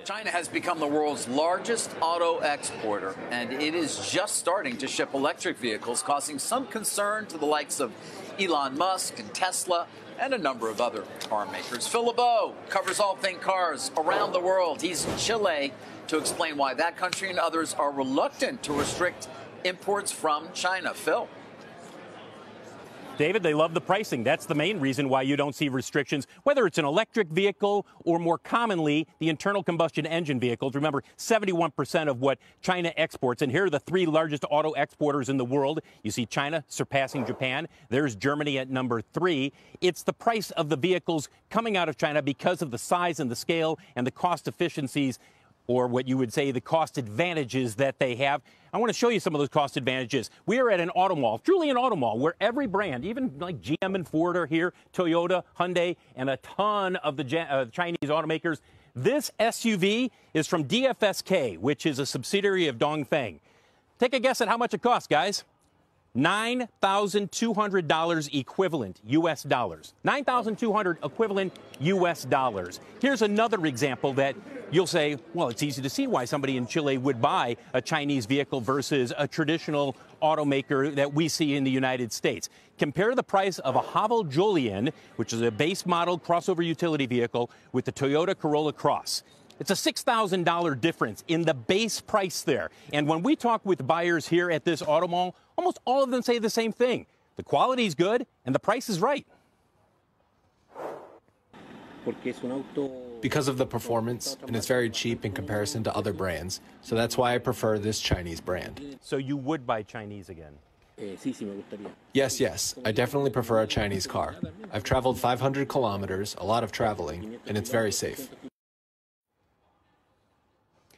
China has become the world's largest auto exporter, and it is just starting to ship electric vehicles, causing some concern to the likes of Elon Musk and Tesla and a number of other car makers. Phil LeBeau covers all things cars around the world. He's in Chile to explain why that country and others are reluctant to restrict imports from China. Phil. David, they love the pricing. That's the main reason why you don't see restrictions, whether it's an electric vehicle or more commonly the internal combustion engine vehicles. Remember, 71% of what China exports, and here are the three largest auto exporters in the world. You see China surpassing Japan. There's Germany at number 3. It's the price of the vehicles coming out of China because of the size and the scale and the cost efficiencies, or what you would say the cost advantages that they have. I want to show you some of those cost advantages. We are at an auto mall, truly an auto mall, where every brand, even like GM and Ford are here, Toyota, Hyundai, and a ton of the Chinese automakers. This SUV is from DFSK, which is a subsidiary of Dongfeng. Take a guess at how much it costs, guys. $9,200 equivalent U.S. dollars. $9,200 equivalent U.S. dollars. Here's another example that you'll say, well, it's easy to see why somebody in Chile would buy a Chinese vehicle versus a traditional automaker that we see in the United States. Compare the price of a Haval Julian, which is a base model crossover utility vehicle, with the Toyota Corolla Cross. It's a $6,000 difference in the base price there. And when we talk with buyers here at this auto mall, almost all of them say the same thing. The quality's good and the price is right. Because of the performance, and it's very cheap in comparison to other brands. So that's why I prefer this Chinese brand. So you would buy Chinese again? Yes. I definitely prefer a Chinese car. I've traveled 500 kilometers, a lot of traveling, and it's very safe.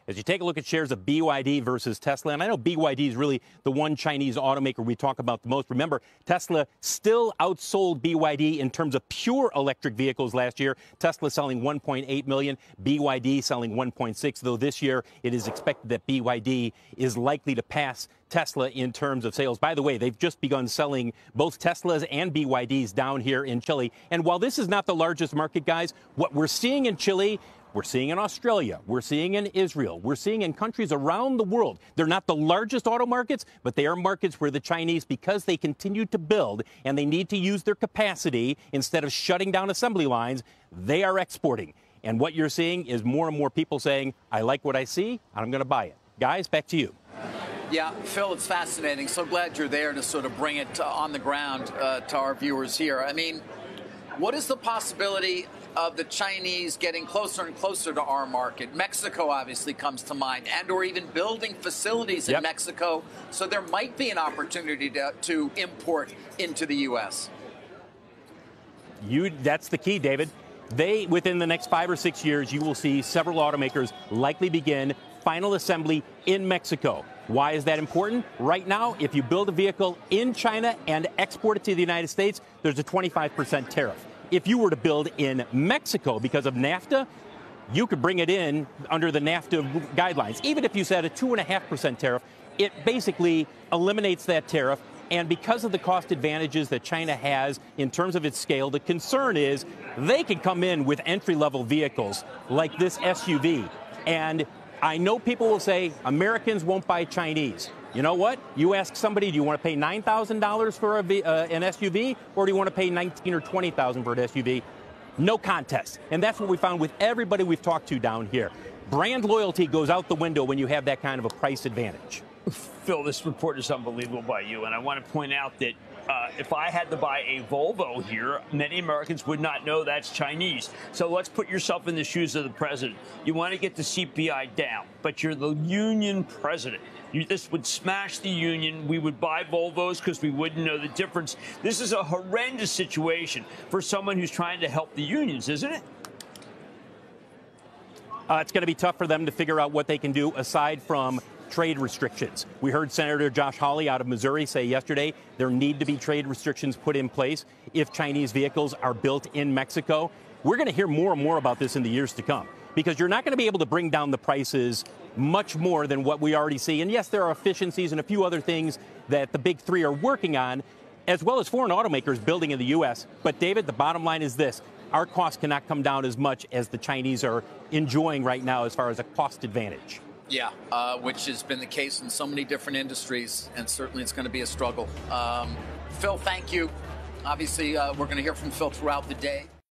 As you take a look at shares of BYD versus Tesla, and I know BYD is really the one Chinese automaker we talk about the most. Remember, Tesla still outsold BYD in terms of pure electric vehicles last year. Tesla selling 1.8 million, BYD selling 1.6, though this year it is expected that BYD is likely to pass Tesla in terms of sales. By the way, they've just begun selling both Teslas and BYDs down here in Chile. And while this is not the largest market, guys, what we're seeing in Chile, we're seeing in Australia, we're seeing in Israel, we're seeing in countries around the world. They're not the largest auto markets, but they are markets where the Chinese, because they continue to build and they need to use their capacity instead of shutting down assembly lines, they are exporting. And what you're seeing is more and more people saying, I like what I see, I'm going to buy it. Guys, back to you. Yeah, Phil, it's fascinating. So glad you're there to sort of bring it on the ground to our viewers here. I mean, what is the possibility of the Chinese getting closer and closer to our market? Mexico obviously comes to mind, and or even building facilities in Mexico. So there might be an opportunity to import into the U.S. That's the key, David. Within the next 5 or 6 years, you will see several automakers likely begin final assembly in Mexico. Why is that important? Right now, if you build a vehicle in China and export it to the United States, there's a 25% tariff. If you were to build in Mexico because of NAFTA, you could bring it in under the NAFTA guidelines. Even if you said a 2.5% tariff, it basically eliminates that tariff. And because of the cost advantages that China has in terms of its scale, the concern is they can come in with entry-level vehicles like this SUV. And I know people will say Americans won't buy Chinese. You know what? You ask somebody, do you want to pay $9,000 for an SUV, or do you want to pay $19,000 or $20,000 for an SUV? No contest. And that's what we found with everybody we've talked to down here. Brand loyalty goes out the window when you have that kind of a price advantage. Phil, this report is unbelievable by you, and I want to point out that if I had to buy a Volvo here, many Americans would not know that's Chinese. So let's put yourself in the shoes of the president. You want to get the CPI down, but you're the union president. This would smash the union. We would buy Volvos because we wouldn't know the difference. This is a horrendous situation for someone who's trying to help the unions, isn't it? It's going to be tough for them to figure out what they can do aside from trade restrictions. We heard Senator Josh Hawley out of Missouri say yesterday there need to be trade restrictions put in place if Chinese vehicles are built in Mexico. We're going to hear more and more about this in the years to come, because you're not going to be able to bring down the prices much more than what we already see. And yes, there are efficiencies and a few other things that the big three are working on, as well as foreign automakers building in the U.S. But, David, the bottom line is this. our costs cannot come down as much as the Chinese are enjoying right now as far as a cost advantage. Yeah, which has been the case in so many different industries, and certainly it's going to be a struggle. Phil, thank you. Obviously, we're going to hear from Phil throughout the day.